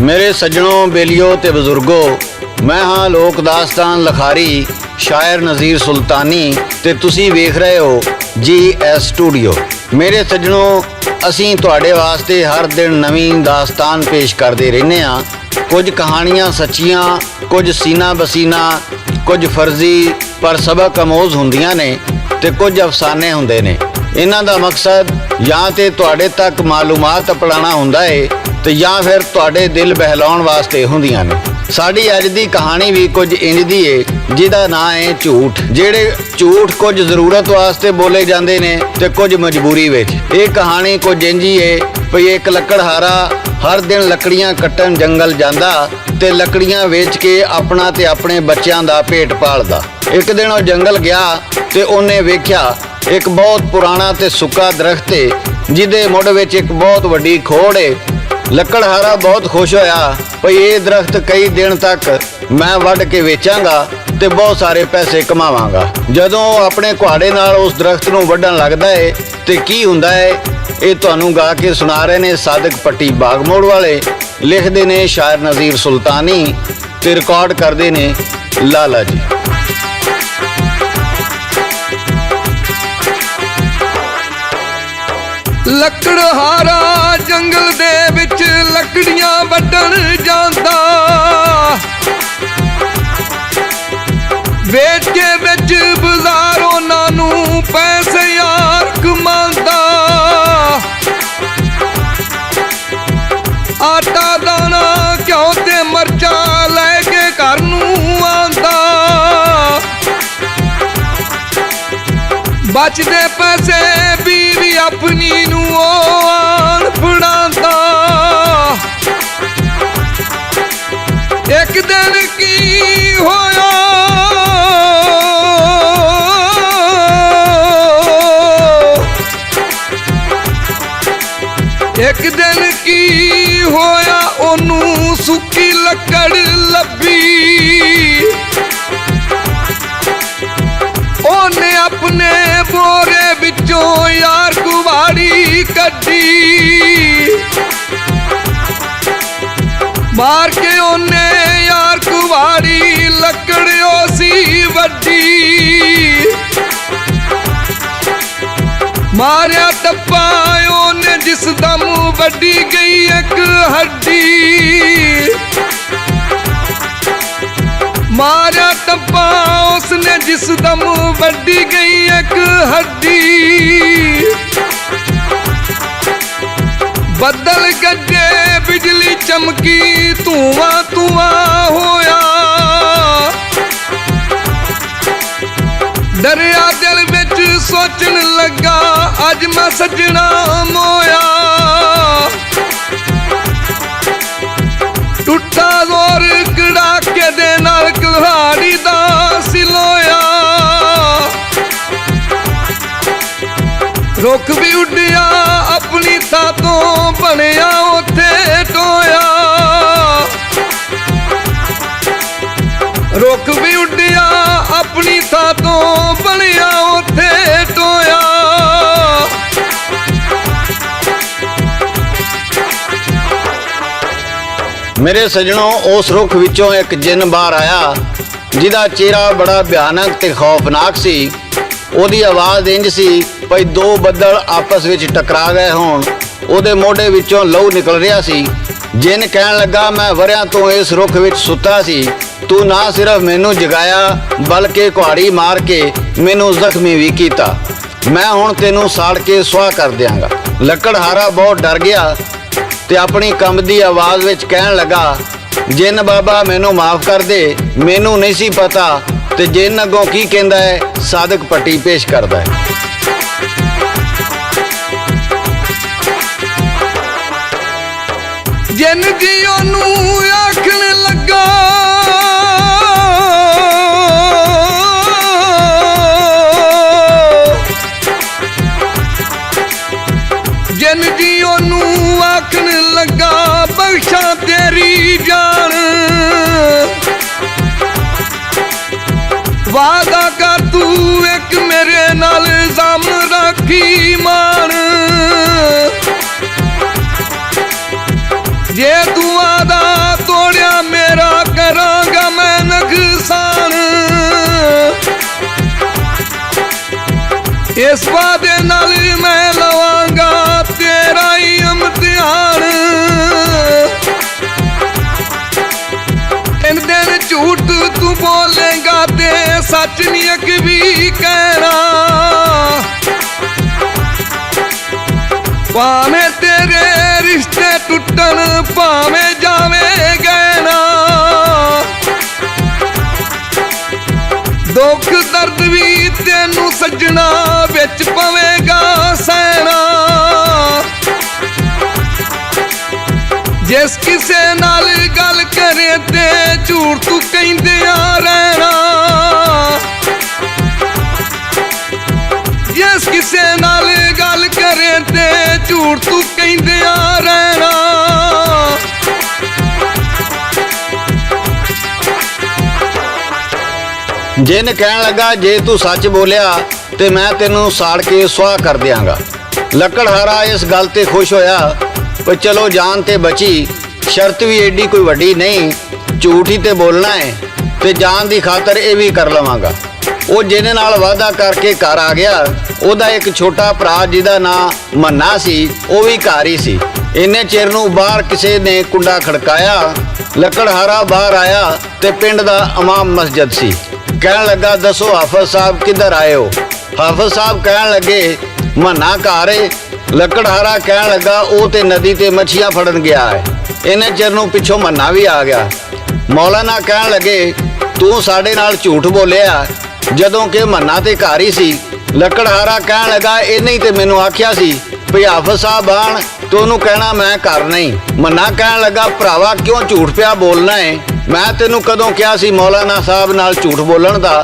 मेरे सज्जनों, बेलियो ते बजुर्गो, मैं हाँ लोक दास्तान लखारी शायर नज़ीर सुल्तानी ते तुसी वेख रहे हो GS स्टूडियो। मेरे सज्जनों, असीं तुहाडे वास्ते हर दिन नवीं दास्तान पेश करते रहने हाँ। कुछ कहानियां सच्चियां, कुछ सीना बसीना, कुछ फर्जी पर सबक अमोज हुंदियां ने ते कुछ अफसाने हुंदे ने। इन्हां दा मकसद या ते तुहाडे तक मालूमात अपड़ाना हुंदा है ते या फिर तुहाडे दिल बहलाउण वास्ते हुंदियां ने। साडी अज दी कहानी भी कुछ इंज दी है जिहदा नां है झूठ। जेड़े झूठ कुछ जरूरत वास्ते बोले जांदे ने ते कुछ मजबूरी विच। ये कहानी कुछ इंज ही है भई एक लकड़हारा हर दिन लकड़ियां कट्टन जंगल जांदा ते लकड़ियां वेच के अपना ते अपने बच्चों का पेट पालदा। एक दिन वो जंगल गया ते उन्हें वेख्या एक बहुत पुराना ते सुक्का दरख्त है जिहदे मुड़ विच एक बहुत वड्डी खोड़ है। लकड़हारा बहुत खुश होया भई ये दरख्त कई दिन तक मैं वढ़ के वेचांगा ते बहुत सारे पैसे कमावांगा। जदों अपने कुहाड़े नाल उस दरख्त नूं वड्ढण लगदा है ते की हुंदा है ये तुहानूं गा के सुना रहे ने सादिक पट्टी बागमोड़ वाले। लिखदे ने शायर नज़ीर सुल्तानी ते रिकॉर्ड करदे ने लाला जी। लकड़हारा जंगल दे विच लकड़ियां वड्ढण जांदा, वेच के विच बाज़ारों नानू पैसे यार कमांदा। आटा दाना घ्यो ते मरचा लैके घर नूं आंदा, बचदे पैसे बीवी अपनी नूं आन फड़ांदा। एक दिन की होया एक दिन की होया ओनू सुक्की लकड़ लभी। ओने अपने बोरे विचों यार कुवाड़ी कड्डी, मार के ओने यार कुवाड़ी लकड़ियों सी वड्डी। मारिया टप्पा ओने जिस दम वड्डी गई एक हड्डी। मारिया टप्पा उसने जिस दम वड्डी गई एक हड्डी। बदल गड्डे बिजली चमकी धुआं धुआं होया। डरिया दिल विच सोचन लगा अज मैं सजना मोया। टुटा जोर कड़ाके दे नाल कुल्हाड़ी दा सिलोया। रुख भी उड्डिया अपनी थां तो बनया उत्थे टोया। रुख भी उड्डिया अपनी थां तो बनया उत्थे टोया। मेरे सज्जनों, उस रुख विचों एक जिन बाहर आया जिहदा चेहरा बड़ा भयानक ते खौफनाक सी। ओदी आवाज़ इंज सी भई दो बदल आपस विच टकरा गए होण। ओदे मोढे विचों लहू निकल रहा सी। जिन कहण लगा मैं वरियां तो इस रुख विच सुता सी, तू ना सिर्फ मैनू जगाया बल्कि कुहाड़ी मार के मैनू जख्मी भी कीता। मैं हुण तैनू साड़ के सुआह कर दियांगा। लकड़हारा बहुत डर गया ते अपनी कंबदी आवाज़ विच कहण लगा जिन बाबा मैनू माफ़ कर दे, मैनू नहीं सी पता। ते जिन अगों की कहंदा है सादिक पट्टी पेश करदा है। जिन जी ओनू आखण लगा जिन जी ओनू आखण लगा बख्शा तेरी जान। वादा कर तू एक मेरे नाल जाम रखी मान। जे तू आदा ਇਸ ਵਾਅਦੇ ਨਾਲ ਮੈਂ ਲਵਾਂਗਾ ਤੇਰਾ ਹੀ ਇਮਤਿਹਾਨ। ਤਿੰਨ ਦਿਨ ਝੂਠ ਤੂੰ ਬੋਲੇਗਾ ਤੇ ਸੱਚ ਨਹੀਂ ਇੱਕ ਵੀ ਕਹਿਣਾ। ਭਾਵੇਂ ਤੇਰੇ ਰਿਸ਼ਤੇ ਟੁੱਟਣ ਭਾਵੇਂ ਜਾਵੇਂ ਗਹਿਣਾ। ਦੁੱਖ ਦਰਦ ਵੀ ਤੈਨੂੰ ਸੱਜਣਾ ਵਿੱਚ ਪਵੇਗਾ ਸਹਿਣਾ। ਜਿਸ ਕਿਸੇ ਨਾਲ ਗੱਲ ਕਰੇ ਤੇ ਝੂਠ ਤੂੰ ਕਹਿੰਦਿਆਂ ਰਹਿਣਾ। ਜਿਸ ਕਿਸੇ ਨਾਲ ਗੱਲ ਕਰੇ ਤੇ ਝੂਠ ਤੂੰ ਕਹਿੰਦਿਆਂ ਰਹਿਣਾ। ਜਿਨ ਕਹਿਣ ਲੱਗਾ ਜੇ ਤੂੰ ਸੱਚ ਬੋਲਿਆ ਤੇ ਮੈਂ ਤੈਨੂੰ ਸਾੜ ਕੇ ਸੁਆਹ ਕਰ ਦਿਆਂਗਾ। ਲੱਕੜਹਾਰਾ ਇਸ ਗੱਲ ਤੇ ਖੁਸ਼ ਹੋਇਆ ਪਰ ਚਲੋ ਜਾਨ ਤੇ ਬਚੀ। ਸ਼ਰਤ ਵੀ ਏਡੀ ਕੋਈ ਵੱਡੀ ਨਹੀਂ, ਝੂਠ ਹੀ ਤੇ ਬੋਲਣਾ ਹੈ ਤੇ ਜਾਨ ਦੀ ਖਾਤਰ ਇਹ ਵੀ ਕਰ ਲਵਾਂਗਾ। ਉਹ ਜਿਹਦੇ ਨਾਲ ਵਾਅਦਾ ਕਰਕੇ ਘਰ ਆ ਗਿਆ। ਉਹਦਾ ਇੱਕ ਛੋਟਾ ਭਰਾ ਜਿਹਦਾ ਨਾਂ ਮੰਨਾ ਸੀ ਉਹ ਵੀ ਘਰ ਹੀ ਸੀ। ਇੰਨੇ ਚਿਰ ਨੂੰ ਬਾਹਰ ਕਿਸੇ ਨੇ ਕੁੰਡਾ ਖੜਕਾਇਆ। ਲੱਕੜਹਾਰਾ ਬਾਹਰ ਆਇਆ ਤੇ ਪਿੰਡ ਦਾ ਇਮਾਮ ਮਸਜਿਦ ਸੀ। ਕਹਿਣ ਲੱਗਾ ਦੱਸੋ ਹਾਫਿਜ਼ ਸਾਹਿਬ ਕਿੱਧਰ ਆਏ ਹੋ? ਹਾਫਿਜ਼ ਸਾਹਿਬ ਕਹਿਣ ਲੱਗੇ ਮੰਨਾ ਘਰ ਏ। ਲੱਕੜਹਾਰਾ ਕਹਿਣ ਲੱਗਾ ਉਹ ਤੇ ਨਦੀ ਤੇ ਮੱਛੀਆਂ ਫੜਨ ਗਿਆ ਹੈ। ਇੰਨੇ ਚਿਰ ਨੂੰ ਪਿੱਛੋਂ ਮੰਨਾ ਵੀ ਆ ਗਿਆ। ਮੌਲਾਨਾ ਕਹਿਣ ਲੱਗੇ ਤੂੰ ਸਾਡੇ ਨਾਲ ਝੂਠ ਬੋਲਿਆ ਜਦੋਂ ਕਿ ਮੰਨਾ ਤੇ ਘਰ ਹੀ ਸੀ। ਲੱਕੜਹਾਰਾ ਕਹਿਣ ਲੱਗਾ ਇਹਨੇ ਹੀ ਤੇ ਮੈਨੂੰ ਆਖਿਆ ਸੀ ਵੀ ਹਾਫਿਜ਼ ਸਾਹਿਬ ਆਣ ਤੇ ਉਹਨੂੰ ਕਹਿਣਾ ਮੈਂ ਘਰ ਨਹੀਂ। ਮੰਨਾ ਕਹਿਣ ਲੱਗਾ ਭਰਾਵਾ ਕਿਉਂ ਝੂਠ ਪਿਆ ਬੋਲਣਾ ਹੈ? ਮੈਂ ਤੈਨੂੰ ਕਦੋਂ ਕਿਹਾ ਸੀ ਮੌਲਾਨਾ ਸਾਹਿਬ ਨਾਲ ਝੂਠ ਬੋਲਣ ਦਾ?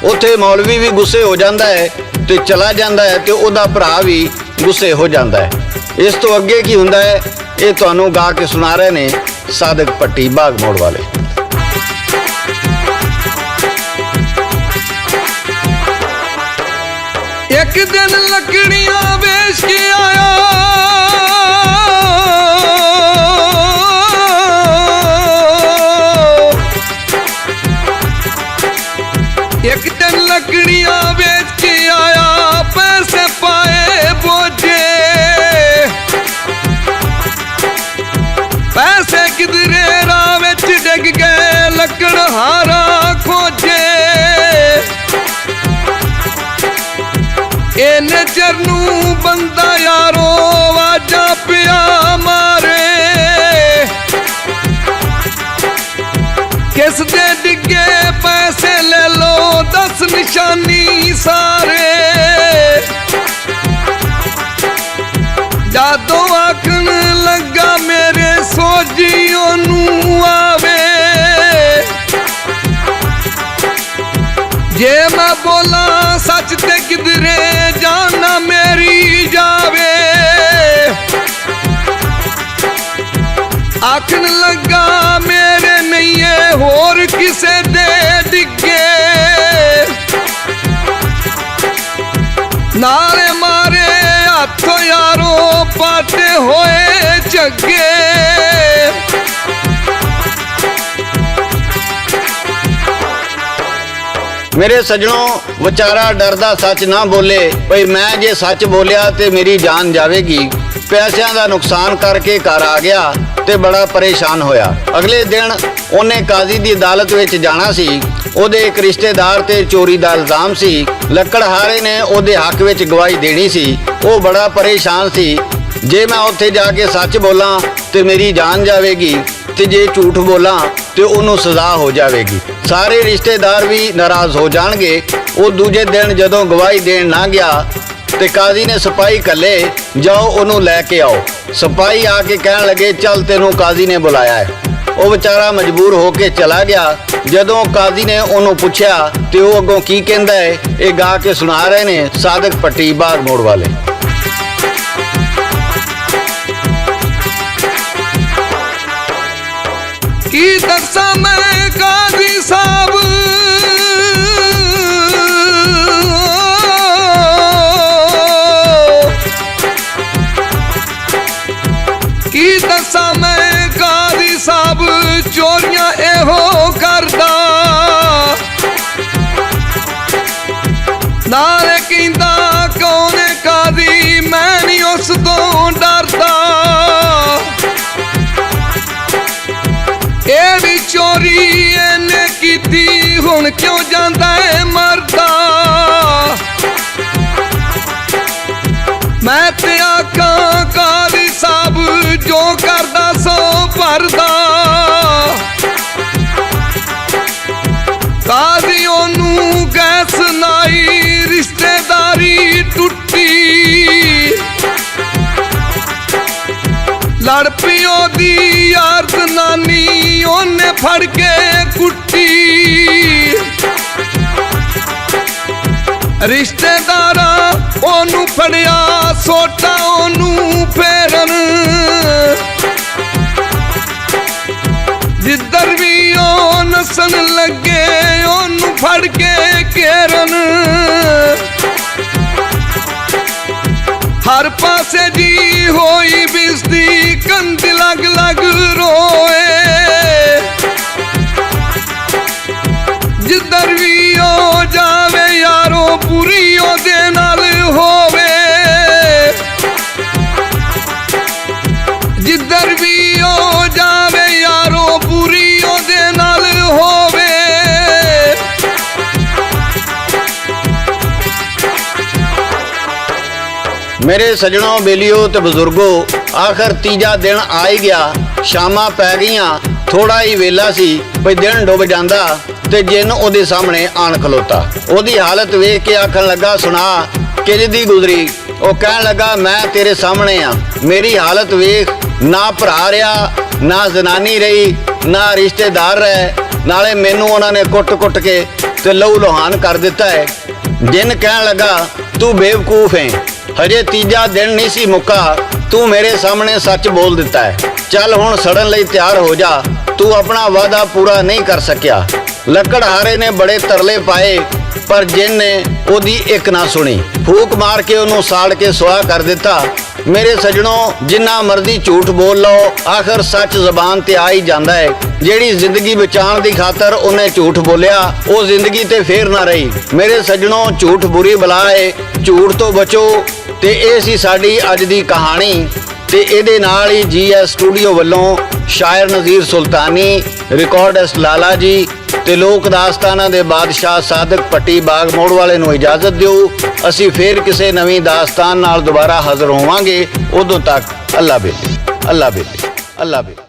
ਉੱਥੇ ਮੌਲਵੀ ਵੀ ਗੁੱਸੇ ਹੋ ਜਾਂਦਾ ਹੈ ਤੇ ਚਲਾ ਜਾਂਦਾ ਹੈ ਤੇ ਉਹਦਾ ਭਰਾ ਵੀ ਗੁੱਸੇ ਹੋ ਜਾਂਦਾ ਹੈ। ਇਸ ਤੋਂ ਅੱਗੇ ਕੀ ਹੁੰਦਾ ਹੈ ਇਹ ਤੁਹਾਨੂੰ ਗਾ ਕੇ ਸੁਣਾ ਰਹੇ ਨੇ ਸਾਦਿਕ ਪੱਟੀ ਬਾਗ ਮੋੜ ਵਾਲੇ। ਇੱਕ ਦਿਨ ਲੱਕੜੀਆਂ ਵੇਚ ਕੇ ਆਇਆ। ਇੱਕ ਦਿਨ ਲੱਕੜੀਆਂ ਵੇਚ ਕੇ ਆਇਆ ਪੈਸੇ ਪਾਏ ਬੋਝੇ। ਪੈਸੇ ਕਿਧਰੇ ਰਾਹ ਵਿੱਚ ਡਿੱਗ ਗਏ ਲੱਕੜਹਾਰਾ ਖੋਜੇ। ਇਹਨੇ ਚਿਰ ਨੂੰ ਬੰਦਾ ਯਾਰੋ ਵਾਜਾ ਪਿਆ ਮਾਰੇ। ਕਿਸ ਦੇ ਡਿੱਗੇ ਪੈਸੇ ਲੈ ਲੋ ਦਸ ਨਿਸ਼ਾਨੀ ਸਾਰੇ। ਜਦੋਂ ਆਖਣ ਲੱਗਾ ਮੇਰੇ ਸੋਝੀ ਉਹਨੂੰ ਆਵੇ। ਜੇ ਮੈਂ ਬੋਲਾਂ ਸੱਚ ਤੇ ਕਿਧਰੇ ਜਾਨ ਨਾ ਮੇਰੀ ਜਾਵੇ। ਆਖਣ ਲੱਗਾ ਮੇਰੇ ਨਹੀਂ ਏ ਹੋਰ ਕਿਸੇ ਦੇ ਡਿੱਗੇ। ਨਾਲੇ ਮਾਰੇ ਹੱਥ ਯਾਰੋ ਪਾਟੇ ਹੋਏ ਝੱਗੇ। ਮੇਰੇ ਸੱਜਣੋ ਵਿਚਾਰਾ ਡਰਦਾ ਸੱਚ ਨਾ ਬੋਲੇ ਭਈ ਮੈਂ ਜੇ ਸੱਚ ਬੋਲਿਆ ਤੇ ਮੇਰੀ ਜਾਨ ਜਾਵੇਗੀ। ਪੈਸਿਆਂ ਦਾ ਨੁਕਸਾਨ ਕਰਕੇ ਘਰ ਆ ਗਿਆ ਤੇ ਬੜਾ ਪਰੇਸ਼ਾਨ ਹੋਇਆ। ਅਗਲੇ ਦਿਨ ਉਹਨੇ ਕਾਜ਼ੀ ਦੀ ਅਦਾਲਤ ਵਿੱਚ ਜਾਣਾ ਸੀ। ਉਹਦੇ ਇੱਕ ਰਿਸ਼ਤੇਦਾਰ ਤੇ ਚੋਰੀ ਦਾ ਇਲਜ਼ਾਮ ਸੀ। ਲੱਕੜਹਾਰੇ ਨੇ ਉਹਦੇ ਹੱਕ ਵਿੱਚ ਗਵਾਹੀ ਦੇਣੀ ਸੀ। ਉਹ ਬੜਾ ਪਰੇਸ਼ਾਨ ਸੀ ਜੇ ਮੈਂ ਉੱਥੇ ਜਾ ਕੇ ਸੱਚ ਬੋਲਾਂ ਤੇ ਮੇਰੀ ਜਾਨ ਜਾਵੇਗੀ ਤੇ ਜੇ ਝੂਠ ਬੋਲਾਂ ਤੇ ਉਹਨੂੰ ਸਜ਼ਾ ਹੋ ਜਾਵੇਗੀ। ਸਾਰੇ ਰਿਸ਼ਤੇਦਾਰ ਵੀ ਨਾਰਾਜ਼ ਹੋ ਜਾਣਗੇ। ਉਹ ਦੂਜੇ ਦਿਨ ਜਦੋਂ ਗਵਾਹੀ ਦੇਣ ਨਾ ਗਿਆ ਤੇ ਕਾਜ਼ੀ ਨੇ ਸਿਪਾਹੀ ਘੱਲੇ ਜਾਓ ਉਹਨੂੰ ਲੈ ਕੇ ਆਓ। ਸਿਪਾਹੀ ਆ ਕੇ ਕਹਿਣ ਲੱਗੇ ਚੱਲ ਤੈਨੂੰ ਕਾਜ਼ੀ ਨੇ ਬੁਲਾਇਆ ਹੈ। ਉਹ ਵਿਚਾਰਾ ਮਜਬੂਰ ਹੋ ਕੇ ਚਲਾ ਗਿਆ। ਜਦੋਂ ਕਾਜ਼ੀ ਨੇ ਉਹਨੂੰ ਪੁੱਛਿਆ ਤੇ ਉਹ ਅੱਗੋਂ ਕੀ ਕਹਿੰਦਾ ਹੈ ਇਹ ਗਾ ਕੇ ਸੁਣਾ ਰਹੇ ਨੇ ਸਾਦਿਕ ਪੱਟੀ ਬਾਗ ਮੋੜ ਵਾਲੇ। ਕੀ ਦੱਸਾਂ ਮੈਂ ਕਾਜ਼ੀ ਸਾਹਿਬ ਕੀ ਦੱਸਾਂ ਮੈਂ ਕਾਜ਼ੀ ਸਾਹਿਬ ਚੋਰੀਆਂ ਇਹੋ ਕਰਦਾ। ਨਾਲੇ ਕਹਿੰਦਾ ਕੋ ਮੈਂ ਤੇ ਆਖਾਂ ਕਾਲੀ ਸਾਹਿਬ ਜੋ ਕਰਦਾ ਸੋ ਭਰਦਾ ਕਾਦੀ ਉਹਨੂੰ ਗੈਸ ਨਾਈ ਰਿਸ਼ਤੇਦਾਰੀ ਟੁੱਟੀ ਲੜ ਪਈ ਉਹਦੀ ਯਾਰ ਜਨਾਨੀ ਉਹਨੇ ਫੜ ਕੇ ਕੁੱਟੀ ਰਿਸ਼ਤੇਦਾਰਾਂ ਉਹਨੂੰ ਫੜਿਆ ਸੋਟਾ ਉਹਨੂੰ ਫੇਰਨ ਜਿੱਧਰ ਵੀ ਉਹ ਨਸਣ ਲੱਗੇ ਉਹਨੂੰ ਫੜ ਕੇ ਘੇਰਨ ਹਰ ਪਾਸੇ ਜੀ ਹੋਈ ਬਿਸਦੀ ਕੰਧ ਲੱਗ ਲੱਗ ਰੋਏ ਜਿੱਧਰ ਵੀ ਉਹ ਜਾਵੇ ਯਾਰੋ ਪੂਰੀ ਉਹਦੇ ਨਾਲ ਹੋਵੇ ਜਿੱਧਰ ਵੀ ਉਹ ਜਾਵੇ ਯਾਰੋ ਪੂਰੀ ਉਹਦੇ ਨਾਲ ਹੋਵੇ ਮੇਰੇ ਸੱਜਣੋ ਬੇਲੀਓ ਤੇ ਬਜ਼ੁਰਗੋ ਆਖਰ ਤੀਜਾ ਦਿਨ ਆ ਹੀ ਗਿਆ ਸ਼ਾਮਾਂ ਪੈ ਗਈਆਂ ਥੋੜਾ ਹੀ ਵੇਲਾ ਸੀ ਭਈ ਦਿਨ ਡੁੱਬ ਜਾਂਦਾ ਤੇ ਜਿੰਨ ਉਹਦੇ ਸਾਹਮਣੇ ਆਣ ਖਲੋਤਾ ਉਹਦੀ ਹਾਲਤ ਵੇਖ ਕੇ ਆਖਣ ਲੱਗਾ ਸੁਣਾ ਕਿੰਜ ਦੀ ਗੁਜ਼ਰੀ ਉਹ ਕਹਿਣ ਲੱਗਾ ਮੈਂ ਤੇਰੇ ਸਾਹਮਣੇ ਆ ਮੇਰੀ ਹਾਲਤ ਵੇਖ ਨਾ ਭਰਾ ਰਿਹਾ ਨਾ ਜ਼ਨਾਨੀ ਰਹੀ ਨਾ ਰਿਸ਼ਤੇਦਾਰ ਰਹੇ ਨਾਲੇ ਮੈਨੂੰ ਉਹਨਾਂ ਨੇ ਕੁੱਟ ਕੇ ਤੇ ਲਹੂ ਲੋਹਾਨ ਕਰ ਦਿੱਤਾ ਹੈ ਜਿੰਨ ਕਹਿਣ ਲੱਗਾ ਤੂੰ ਬੇਵਕੂਫ ਹੈ ਹਜੇ ਤੀਜਾ ਦਿਨ ਨਹੀਂ ਸੀ ਮੁੱਕਾ ਤੂੰ ਮੇਰੇ ਸਾਹਮਣੇ ਸੱਚ ਬੋਲ ਦਿੱਤਾ ਹੈ ਚੱਲ ਹੁਣ ਸੜਨ ਲਈ ਤਿਆਰ ਹੋ ਜਾ ਤੂੰ ਆਪਣਾ ਵਾਅਦਾ ਪੂਰਾ ਨਹੀਂ ਕਰ ਸਕਿਆ ਲੱਕੜਹਾਰੇ ਨੇ ਬੜੇ ਤਰਲੇ ਪਾਏ ਪਰ ਜਿੰਨ ਨੇ ਉਹਦੀ ਇੱਕ ਨਾ ਸੁਣੀ ਫੂਕ ਮਾਰ ਕੇ ਉਹਨੂੰ ਸਾੜ ਕੇ ਸੁਆਹ ਕਰ ਦਿੱਤਾ ਮੇਰੇ ਸੱਜਣੋ ਜਿੰਨਾ ਮਰਜ਼ੀ ਝੂਠ ਬੋਲ ਲਓ ਆਖਰ ਸੱਚ ਜ਼ਬਾਨ ਤੇ ਆ ਹੀ ਜਾਂਦਾ ਹੈ ਜਿਹੜੀ ਜ਼ਿੰਦਗੀ ਬਚਾਉਣ ਦੀ ਖਾਤਰ ਉਹਨੇ ਝੂਠ ਬੋਲਿਆ ਉਹ ਜ਼ਿੰਦਗੀ ਤੇ ਫੇਰ ਨਾ ਰਹੀ ਮੇਰੇ ਸੱਜਣੋ ਝੂਠ ਬੁਰੀ ਬਲਾ ਹੈ ਝੂਠ ਤੋਂ ਬਚੋ ਤੇ ਇਹ ਸੀ ਸਾਡੀ ਅੱਜ ਦੀ ਕਹਾਣੀ ਤੇ ਇਹਦੇ ਨਾਲ ਹੀ GS ਸਟੂਡੀਓ ਵੱਲੋਂ ਸ਼ਾਇਰ ਨਜ਼ੀਰ ਸੁਲਤਾਨੀ ਰਿਕਾਰਡਿਸਟ ਲਾਲਾ ਜੀ ਤੇ ਲੋਕ ਦਾਸਤਾਨਾਂ ਦੇ ਬਾਦਸ਼ਾਹ ਸਾਦਕ ਪੱਟੀ ਬਾਗ ਮੋੜ ਵਾਲੇ ਨੂੰ ਇਜਾਜ਼ਤ ਦਿਓ ਅਸੀਂ ਫੇਰ ਕਿਸੇ ਨਵੀਂ ਦਾਸਤਾਨ ਨਾਲ ਦੁਬਾਰਾ ਹਾਜ਼ਰ ਹੋਵਾਂਗੇ ਉਦੋਂ ਤੱਕ ਅੱਲਾ ਬੇਲੀ ਅੱਲਾ ਬੇਲੀ ਅੱਲਾ ਬੇਲੀ।